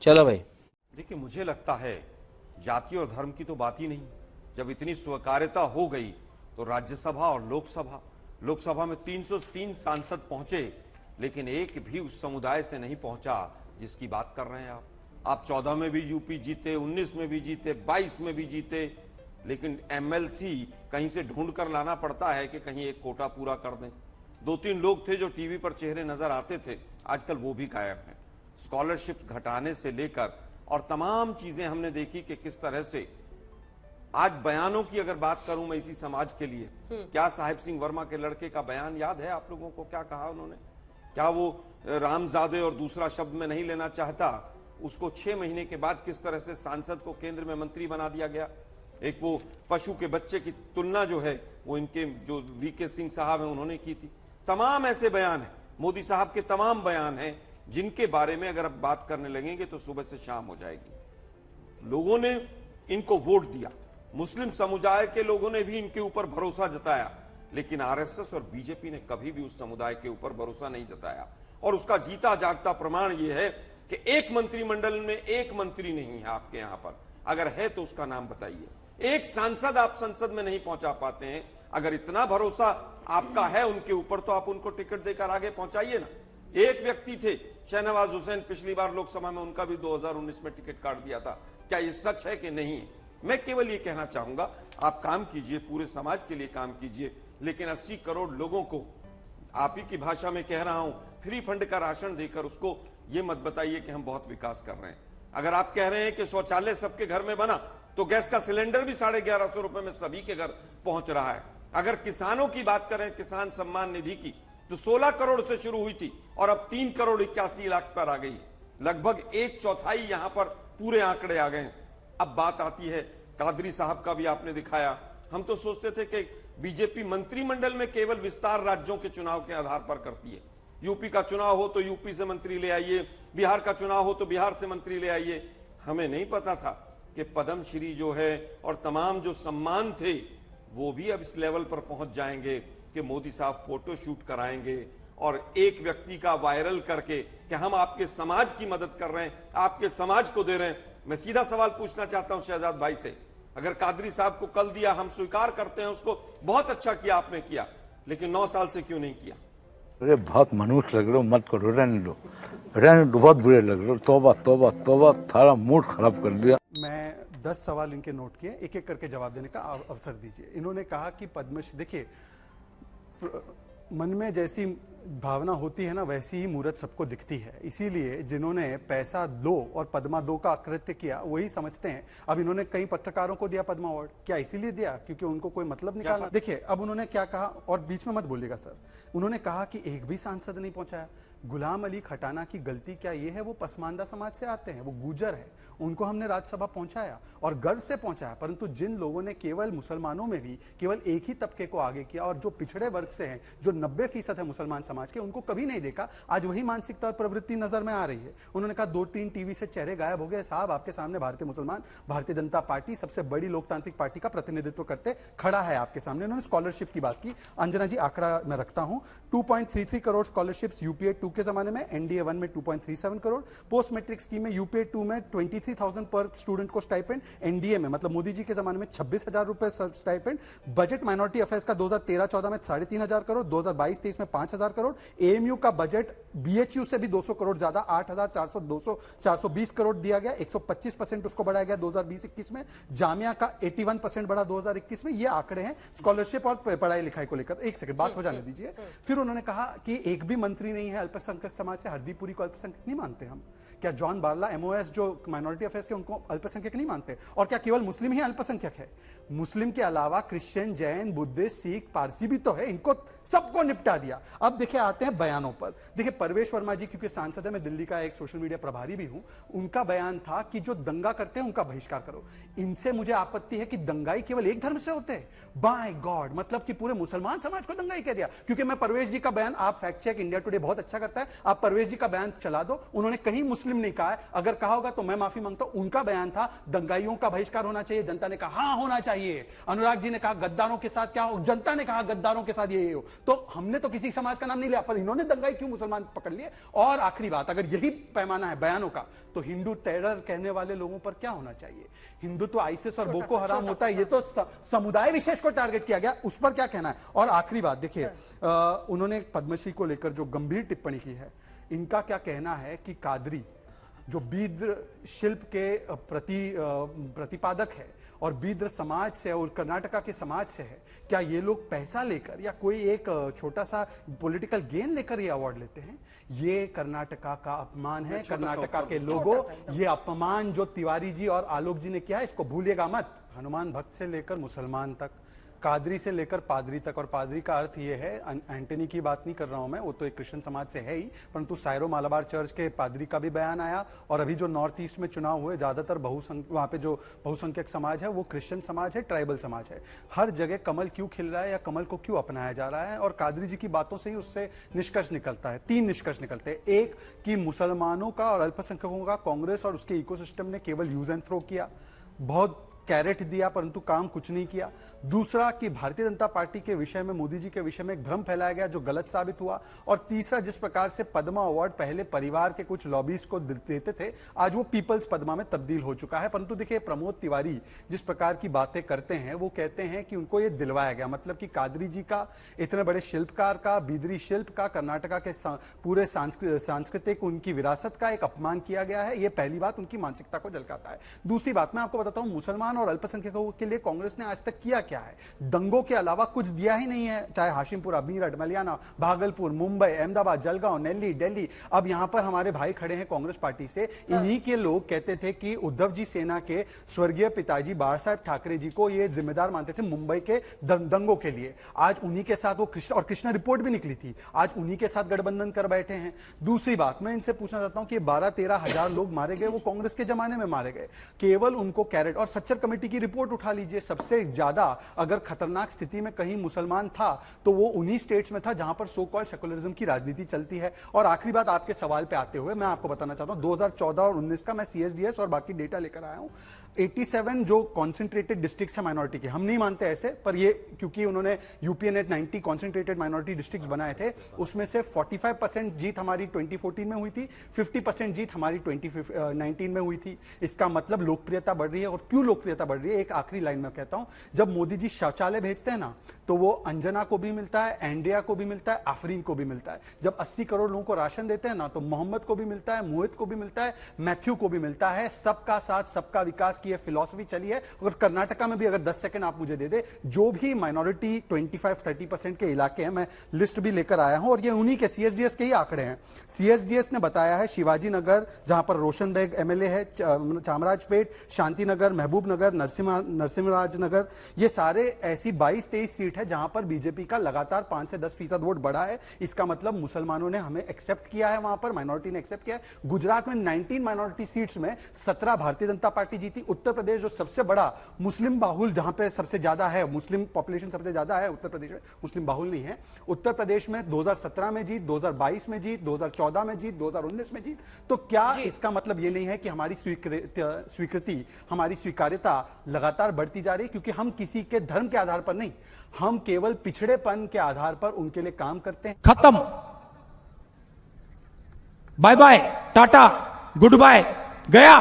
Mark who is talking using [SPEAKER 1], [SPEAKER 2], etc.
[SPEAKER 1] चलो भाई।
[SPEAKER 2] देखिए, मुझे लगता है जाति और धर्म की तो बात ही नहीं। जब इतनी स्वीकार्यता हो गई तो राज्यसभा और लोकसभा में 303 सांसद पहुंचे, लेकिन एक भी उस समुदाय से नहीं पहुंचा जिसकी बात कर रहे हैं आप 14 में भी यूपी जीते, 19 में भी जीते, 22 में भी जीते, लेकिन एमएलसी कहीं से ढूंढ कर लाना पड़ता है कि कहीं एक कोटा पूरा कर दें। 2-3 लोग थे जो टीवी पर चेहरे नजर आते थे, आजकल वो भी गायब हैं। स्कॉलरशिप घटाने से लेकर और तमाम चीजें हमने देखी कि किस तरह से आज बयानों की अगर बात करूं मैं इसी समाज के लिए, क्या साहिब सिंह वर्मा के लड़के का बयान याद है आप लोगों को? क्या कहा उन्होंने? क्या वो रामजादे और दूसरा शब्द में नहीं लेना चाहता, उसको 6 महीने के बाद किस तरह से सांसद को केंद्र में मंत्री बना दिया गया। एक वो पशु के बच्चे की तुलना जो है वो इनके जो वीके सिंह साहब हैं उन्होंने की थी। तमाम ऐसे बयान हैं, मोदी साहब के तमाम बयान हैं जिनके बारे में अगर अब बात करने लगेंगे तो सुबह से शाम हो जाएगी। लोगों ने इनको वोट दिया, मुस्लिम समुदाय के लोगों ने भी इनके ऊपर भरोसा जताया, लेकिन आरएसएस और बीजेपी ने कभी भी उस समुदाय के ऊपर भरोसा नहीं जताया। और उसका जीता जागता प्रमाण यह है कि एक मंत्रिमंडल में एक मंत्री नहीं है आपके यहां पर, अगर है तो उसका नाम बताइए। एक सांसद आप संसद में नहीं पहुंचा पाते हैं। अगर इतना भरोसा आपका है उनके ऊपर तो आप उनको टिकट देकर आगे पहुंचाइए ना। एक व्यक्ति थे शहनवाज हुसैन, पिछली बार लोकसभा में उनका भी 2019 में टिकट काट दिया था। क्या ये सच है कि नहीं? मैं केवल ये कहना चाहूंगा, आप काम कीजिए, पूरे समाज के लिए काम कीजिए, लेकिन 80 करोड़ लोगों को, आप ही की भाषा में कह रहा हूं, फ्री फंड का राशन देकर उसको ये मत बताइए कि हम बहुत विकास कर रहे हैं। अगर आप कह रहे हैं कि शौचालय सबके घर में बना, तो गैस का सिलेंडर भी 1150 रुपए में सभी के घर पहुंच रहा है। अगर किसानों की बात करें, किसान सम्मान निधि की, तो 16 करोड़ से शुरू हुई थी और अब 3 करोड़ 81 लाख पर आ गई। लगभग 1/4 यहां पर पूरे आंकड़े आ गए हैं। अब बात आती है, कादरी साहब का भी आपने दिखाया। हम तो सोचते थे कि बीजेपी मंत्रिमंडल में केवल विस्तार राज्यों के चुनाव के आधार पर करती है। यूपी का चुनाव हो तो यूपी से मंत्री ले आइए, बिहार का चुनाव हो तो बिहार से मंत्री ले आइए। हमें नहीं पता था कि पद्मश्री जो है और तमाम जो सम्मान थे वो भी अब इस लेवल पर पहुंच जाएंगे कि मोदी साहब फोटो शूट कराएंगे और एक व्यक्ति का वायरल करके कि हम आपके समाज की मदद कर रहे हैं, आपके समाज को दे रहे हैं। मैं सीधा सवाल पूछना चाहता हूं शहजाद भाई से, अगर कादरी साहब को कल दिया, हम स्वीकार करते हैं उसको, बहुत अच्छा किया आपने किया, लेकिन 9 साल से क्यों नहीं किया?
[SPEAKER 3] अरे बहुत मनुष्य लग रहे हो, मत करो, रहने दो, बहुत बुरे लग रहे हो। तौबा तौबा तौबा, थारा मूड खराब कर दिया।
[SPEAKER 4] मैं 10 सवाल इनके नोट किए, एक एक करके जवाब देने का अवसर दीजिए। इन्होंने कहा कि पद्मश्री, देखिए मन में जैसी भावना होती है ना वैसी ही मूर्त सबको दिखती है। इसीलिए जिन्होंने पैसा दो और पद्मा दो का अकृत्य किया वही समझते हैं। अब इन्होंने कई पत्रकारों को दिया पद्मा अवार्ड, क्या इसीलिए दिया क्योंकि उनको कोई मतलब निकालना? देखिए अब उन्होंने क्या कहा, और बीच में मत बोलिएगा सर। उन्होंने कहा कि एक भी सांसद नहीं पहुंचाया। गुलाम अली खटाना की गलती क्या ये है? वो पसमानदा समाज से आते हैं, वो गुजर है, उनको हमने राज्यसभा पहुंचाया और गर्व से पहुंचाया। परंतु जिन लोगों ने केवल मुसलमानों में भी केवल एक ही तबके को आगे किया और जो पिछड़े वर्ग से हैं, जो 90% है मुसलमान समाज के, उनको कभी नहीं देखा। आज वही मानसिकता और प्रवृत्ति नजर में आ रही है। उन्होंने कहा 2-3 टीवी से चेहरे गायब हो गए। साहब आपके सामने भारतीय मुसलमान, भारतीय जनता पार्टी सबसे बड़ी लोकतांत्रिक पार्टी का प्रतिनिधित्व करते खड़ा है आपके सामने। उन्होंने स्कॉलरशिप की बात की। अंजना जी आंकड़ा मैं रखता हूं, 2.33 करोड़ स्कॉलरशिप्स यूपीए 2 के जमाने में, एनडीए 1 में 2.37 करोड़, पोस्ट मैट्रिक स्कीम में यूपीए 2 में 23,000 पर स्टूडेंट को स्टाइपेंड, एनडीए में मतलब मोदी जी के जमाने में 26,000 रुपए स्टाइपेंड। बजट माइनॉरिटी अफेयर्स का 2013-14 में 3,500 करोड़, 2022-23 में 5,000 करोड़। एएमयू का बजट बीएचयू से भी 200 करोड़ ज्यादा, 8,420 करोड़ दिया गया, 125% उसको बढ़ाया गया 2020-21 में। जामिया का 81% बढ़ा 2021 में। ये आंकड़े हैं स्कॉलरशिप और पढ़ाई लिखाई को लेकर। एक सेकंड बात हो जाने दीजिए। फिर उन्होंने कहा कि एक भी मंत्री नहीं है अल्पसंख्यक समाज से। हरदीप पुरी को अल्पसंख्यक नहीं मानते हम? क्या जॉन बारला एमओएस जो माइनॉरिटी अफेयर्स के, उनको अल्पसंख्यक नहीं मानते? और क्या केवल मुस्लिम ही अल्पसंख्यक है? मुस्लिम के अलावा क्रिश्चियन, जैन, बुद्धिस्ट, सिख, पारसी भी तो है। इनको सबको निपटा दिया। अब देखिए आते हैं बयानों पर। देखिए परवेश वर्मा जी क्योंकि सांसद है, मैं दिल्ली का एक सोशल मीडिया प्रभारी भी हूं, उनका बयान था कि जो दंगा करते हैं उनका बहिष्कार करो। इनसे मुझे आपत्ति है कि दंगाई केवल एक धर्म से होते हैं। बाय गॉड, मतलब कि पूरे मुसलमान समाज को दंगाई कह दिया। क्योंकि मैं परवेश जी का बयान, आप फैक्ट चेक इंडिया टुडे बहुत अच्छा करता है, आप परवेश जी का बयान चला दो। उन्होंने कहीं मुस्लिम मुस्लिम नहीं कहा है, अगर कहा होगा तो मैं माफी मांगता हूं। उनका बयान था दंगाइयों का बहिष्कार होना चाहिए, जनता ने कहा हाँ होना चाहिए। अनुराग जी ने कहा गद्दारों के साथ क्या हो, जनता ने कहा गद्दारों के साथ ये हो। तो हमने तो किसी समाज का नाम नहीं लिया, पर इन्होंने दंगाई क्यों मुसलमान पकड़ लिए। और आखिरी बात, अगर यही पैमाना है बयानों का, तो हिंदू टेरर कहने वाले लोगों पर क्या होना चाहिए। हिंदुत्व आईसिस और बोको हराम होता है, ये तो समुदाय विशेष को टारगेट किया गया, उस पर क्या कहना है। और आखिरी बात देखिए, उन्होंने पद्मश्री को लेकर जो गंभीर टिप्पणी की है, इनका क्या कहना है कि कादरी जो बीद्र शिल्प के प्रतिपादक है और बीद्र समाज से और कर्नाटका के समाज से है, क्या ये लोग पैसा लेकर या कोई एक छोटा सा पॉलिटिकल गेन लेकर ये अवार्ड लेते हैं। ये कर्नाटका का अपमान है, कर्नाटका के लोगों, ये अपमान जो तिवारी जी और आलोक जी ने किया है, इसको भूलिएगा मत। हनुमान भक्त से लेकर मुसलमान तक, कादरी से लेकर पादरी तक, और पादरी का अर्थ ये है, एंटनी की बात नहीं कर रहा हूं मैं, वो तो एक क्रिश्चियन समाज से है ही, परंतु सायरो मालाबार चर्च के पादरी का भी बयान आया। और अभी जो नॉर्थ ईस्ट में चुनाव हुए, ज्यादातर वहां पे जो बहुसंख्यक समाज है वो क्रिश्चियन समाज है, ट्राइबल समाज है। हर जगह कमल क्यों खिल रहा है या कमल को क्यों अपनाया जा रहा है। और कादरी जी की बातों से ही उससे निष्कर्ष निकलता है, 3 निष्कर्ष निकलते हैं। एक कि मुसलमानों का और अल्पसंख्यकों का कांग्रेस और उसके इकोसिस्टम ने केवल यूज एंड थ्रो किया, बहुत कैरेट दिया परंतु काम कुछ नहीं किया। दूसरा कि भारतीय जनता पार्टी के विषय में, मोदी जी के विषय में एक भ्रम फैलाया गया जो गलत साबित हुआ। और तीसरा, जिस प्रकार से पद्मा अवार्ड पहले परिवार के कुछ लॉबीज को देते थे, आज वो पीपल्स पद्मा में तब्दील हो चुका है। परंतु देखिए, प्रमोद तिवारी जिस प्रकार की बातें करते हैं, वो कहते हैं कि उनको ये दिलवाया गया, मतलब कि कादरी जी का, इतने बड़े शिल्पकार का, बीदरी शिल्प का, कर्नाटका के पूरे सांस्कृतिक उनकी विरासत का एक अपमान किया गया है। ये पहली बात उनकी मानसिकता को झलकाता है। दूसरी बात मैं आपको बताता हूं, मुसलमान और अल्पसंख्यकों के लिए कांग्रेस ने आज तक किया क्या है। दंगों के अलावा कुछ दिया ही नहीं है, चाहे हाशिमपुरा, मीरठ, मलियाना, भागलपुर, मुंबई, अहमदाबाद, जलगांव, नेल्ली, दिल्ली। अब यहां पर हमारे भाई खड़े हैं कांग्रेस पार्टी से, इन्हीं के लोग कहते थे कि उद्धव जी सेना के स्वर्गीय पिताजी बाला साहेब ठाकरे जी को ये जिम्मेदार मानते थे मुंबई के दंगों के लिए। आज उन्हीं के साथ वो कृष्णा रिपोर्ट भी निकली थी, आज उन्हीं के साथ गठबंधन कर बैठे हैं। दूसरी बात मैं इनसे पूछना चाहता हूं कि 12-13 हजार लोग मारे गए, वो कांग्रेस के जमाने में मारे गए, केवल उनको कैरेट। और सच्चर कमेटी की रिपोर्ट उठा लीजिए, सबसे ज्यादा अगर खतरनाक स्थिति में कहीं मुसलमान था तो वो उन्हीं स्टेट्स में था जहां पर सो कॉल्ड सेकुलरिज्म की राजनीति चलती है। और आखिरी बात, आपके सवाल पे आते हुए मैं आपको बताना चाहता हूं, 2014 और 19 का मैं सीएसडीएस और बाकी डेटा लेकर आया हूं। 87 जो कॉन्सेंट्रेटेड डिस्ट्रिक्ट्स है माइनॉरिटी के, हम नहीं मानते ऐसे, पर ये क्योंकि उन्होंने यूपीएनेट 90 कॉन्सेंट्रेटेड माइनॉरिटी डिस्ट्रिक्ट्स बनाए थे, उसमें से 45% जीत हमारी 2014 में हुई थी, 50% जीत हमारी 2019 में हुई थी। इसका मतलब लोकप्रियता बढ़ रही है। और क्यों लोकप्रियता बढ़ रही है, एक आखिरी लाइन में कहता हूं, जब मोदी जी शौचालय भेजते हैं ना, तो वो अंजना को भी मिलता है, एंड्रिया को भी मिलता है, आफरीन को भी मिलता है। जब 80 करोड़ लोगों को राशन देते हैं ना, तो मोहम्मद को भी मिलता है, मोहित को भी मिलता है, मैथ्यू को भी मिलता है। सबका साथ सबका विकास की फिलॉसफी चली है। और कर्नाटका में भी अगर 10 सेकंड आप मुझे दे दे, जो भी माइनॉरिटी 25-30% के इलाके हैं, मैं लिस्ट भी लेकर आया हूं और ये उन्हीं के सीएसडीएस के ही आंकड़े हैं। सीएसडीएस ने बताया है शिवाजी नगर, जहां पर रोशन बेग एमएलए है, चामराजपेट, शांतिनगर, महबूब नगर, नरसिंहराज नगर, ये सारे ऐसी 22-23 सीट है जहां पर बीजेपी का लगातार 5 से 10% वोट बढ़ा है। इसका मतलब मुसलमानों ने हमें एक्सेप्ट किया है, वहां पर माइनॉरिटी ने एक्सेप्ट किया है। गुजरात में 19 माइनॉरिटी सीट्स में 17 भारतीय जनता पार्टी जीती। उत्तर प्रदेश जो सबसे बड़ा मुस्लिम बाहुल, जहां पे सबसे ज्यादा है, मुस्लिम पॉपुलेशन सबसे ज्यादा है उत्तर प्रदेश में, मुस्लिम बाहुल नहीं है। उत्तर प्रदेश में 2017 में जीत, 2022 में जीत, 2014 में जीत, 2019 में जीत। तो क्या इसका मतलब यह नहीं है कि हमारी स्वीकृति, हमारी स्वीकार्यता लगातार बढ़ती जा रही है? क्योंकि हम किसी के धर्म के आधार पर नहीं, हम केवल पिछड़ेपन के आधार पर उनके लिए काम करते हैं।
[SPEAKER 1] खत्म, bye bye, tata, goodbye, गया।